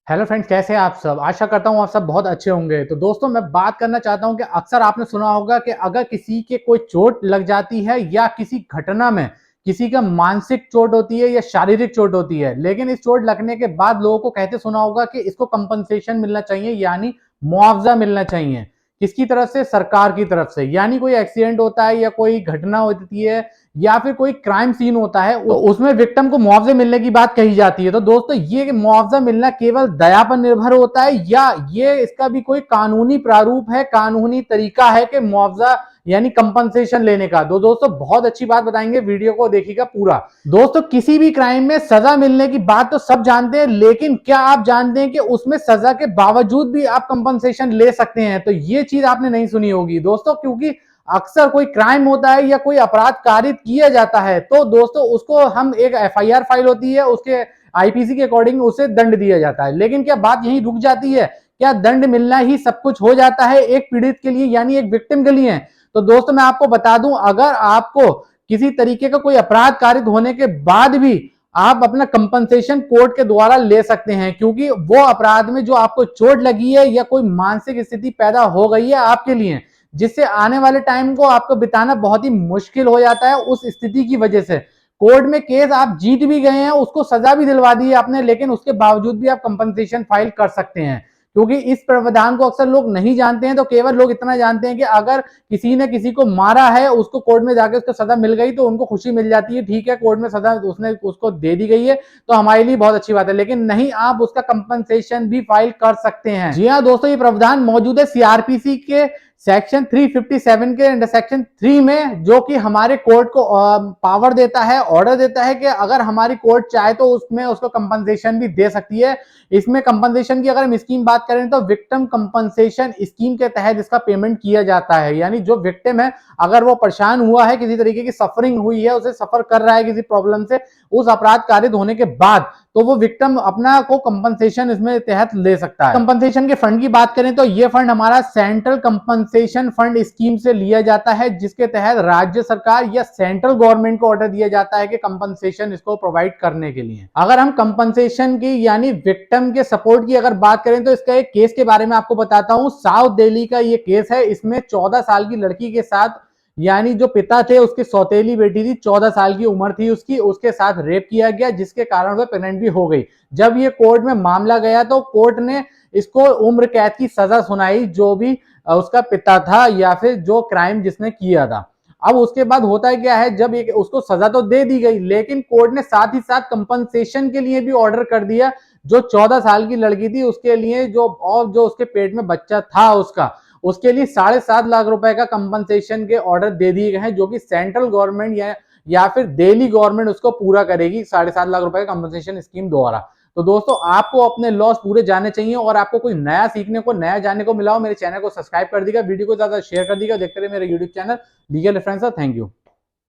Hello friends, कैसे हैं आप सब। आशा करता हूँ आप सब बहुत अच्छे होंगे। तो दोस्तों, मैं बात करना चाहता हूँ कि अक्सर आपने सुना होगा कि अगर किसी के कोई चोट लग जाती है या किसी घटना में किसी का मानसिक चोट होती है या शारीरिक चोट होती है, लेकिन इस चोट लगने के बाद लोगों को कहते सुना होगा कि इसको कंपनसेशन मिलना चाहिए, यानी मुआवजा मिलना चाहिए। किसकी तरफ से? सरकार की तरफ से। यानी कोई एक्सीडेंट होता है या कोई घटना होती है या फिर कोई क्राइम सीन होता है, तो उसमें विक्टिम को मुआवजे मिलने की बात कही जाती है। तो दोस्तों, ये मुआवजा मिलना केवल दया पर निर्भर होता है या ये इसका भी कोई कानूनी प्रारूप है, कानूनी तरीका है कि मुआवजा यानी कंपनसेशन लेने का? तो दोस्तों, बहुत अच्छी बात बताएंगे, वीडियो को देखिएगा पूरा। दोस्तों, किसी भी क्राइम में सजा मिलने की बात तो सब जानते हैं, लेकिन क्या आप जानते हैं कि उसमें सजा के बावजूद भी आप कंपनसेशन ले सकते हैं? तो ये चीज आपने नहीं सुनी होगी दोस्तों, क्योंकि अक्सर कोई क्राइम होता है या कोई अपराध कारित किया जाता है तो दोस्तों उसको हम एक एफआईआर फाइल होती है, उसके आईपीसी के अकॉर्डिंग उसे दंड दिया जाता है। लेकिन क्या बात यहीं रुक जाती है? क्या दंड मिलना ही सब कुछ हो जाता है एक पीड़ित के लिए, यानी एक विक्टिम के लिए? तो दोस्तों, मैं आपको बता दूं, अगर आपको किसी तरीके का कोई अपराध कारित होने के बाद भी आप अपना कंपनसेशन कोर्ट के द्वारा ले सकते हैं, क्योंकि वो अपराध में जो आपको चोट लगी है या कोई मानसिक स्थिति पैदा हो गई है आपके लिए, जिससे आने वाले टाइम को आपको बिताना बहुत ही मुश्किल हो जाता है, उस स्थिति की वजह से कोर्ट में केस आप जीत भी गए हैं, उसको सजा भी दिलवा दी है आपने, लेकिन उसके बावजूद भी आप कंपनसेशन फाइल कर सकते हैं। क्योंकि इस प्रावधान को अक्सर लोग नहीं जानते हैं। तो केवल लोग इतना जानते हैं कि अगर किसी ने किसी को मारा है, उसको कोर्ट में जाके उसको सजा मिल गई तो उनको खुशी मिल जाती है, ठीक है, कोर्ट में सजा उसने उसको दे दी गई है तो हमारे लिए बहुत अच्छी बात है। लेकिन नहीं, आप उसका कंपनसेशन भी फाइल कर सकते हैं। जी हाँ दोस्तों, ये प्रावधान मौजूद है सीआरपीसी के सेक्शन 357 के अंडर सेक्शन 3 में, जो कि हमारे कोर्ट को पावर देता है, ऑर्डर देता है कि अगर हमारी कोर्ट चाहे तो उसमें उसको कंपनसेशन भी दे सकती है। इसमें कंपनसेशन की अगर हम स्कीम बात करें तो विक्टिम कंपनसेशन स्कीम के तहत इसका पेमेंट किया जाता है। यानी जो विक्टिम है, अगर वो परेशान हुआ है, किसी तरीके की सफरिंग हुई है, उसे सफर कर रहा है किसी प्रॉब्लम से, उस अपराध कारित होने के बाद, तो वो विक्टिम अपना को कंपनसेशन इसमें तहत ले सकता है। कंपनसेशन के फंड की बात करें तो ये फंड हमारा सेंट्रल कंपनसेशन फंड स्कीम से लिया जाता है, जिसके तहत राज्य सरकार या सेंट्रल गवर्नमेंट को ऑर्डर दिया जाता है कि कंपनसेशन इसको प्रोवाइड करने के लिए। अगर हम कंपनसेशन की यानी विक्टिम के सपोर्ट की अगर बात करें तो इसका एक केस के बारे में आपको बताता हूं। साउथ दिल्ली का ये केस है। इसमें 14 साल की लड़की के साथ, यानी जो पिता थे उसकी सौतेली बेटी थी, 14 साल की उम्र थी उसकी, उसके साथ रेप किया गया, जिसके कारण वह प्रेग्नेंट भी हो गई। जब ये कोर्ट में मामला गया तो कोर्ट ने इसको उम्र कैद की सजा सुनाई, जो भी उसका पिता था या फिर जो क्राइम जिसने किया था। अब उसके बाद होता है क्या है, जब उसको सजा तो दे दी गई, लेकिन कोर्ट ने साथ ही साथ कंपनसेशन के लिए भी ऑर्डर कर दिया। जो 14 साल की लड़की थी उसके लिए, जो उसके पेट में बच्चा था उसके लिए 7.5 लाख रुपए का कंपनसेशन के ऑर्डर दे दिए गए हैं, जो कि सेंट्रल गवर्नमेंट या फिर दिल्ली गवर्नमेंट उसको पूरा करेगी 7.5 लाख रुपए का कंपनसेशन स्कीम द्वारा। तो दोस्तों, आपको अपने लॉस पूरे जानने चाहिए और आपको कोई नया सीखने को, नया जानने को मिला हो, मेरे चैनल को सब्सक्राइब कर दीजिएगा, वीडियो को ज्यादा शेयर कर दीजिएगा। देखते रहिए मेरे YouTube channel legal reference. Thank you.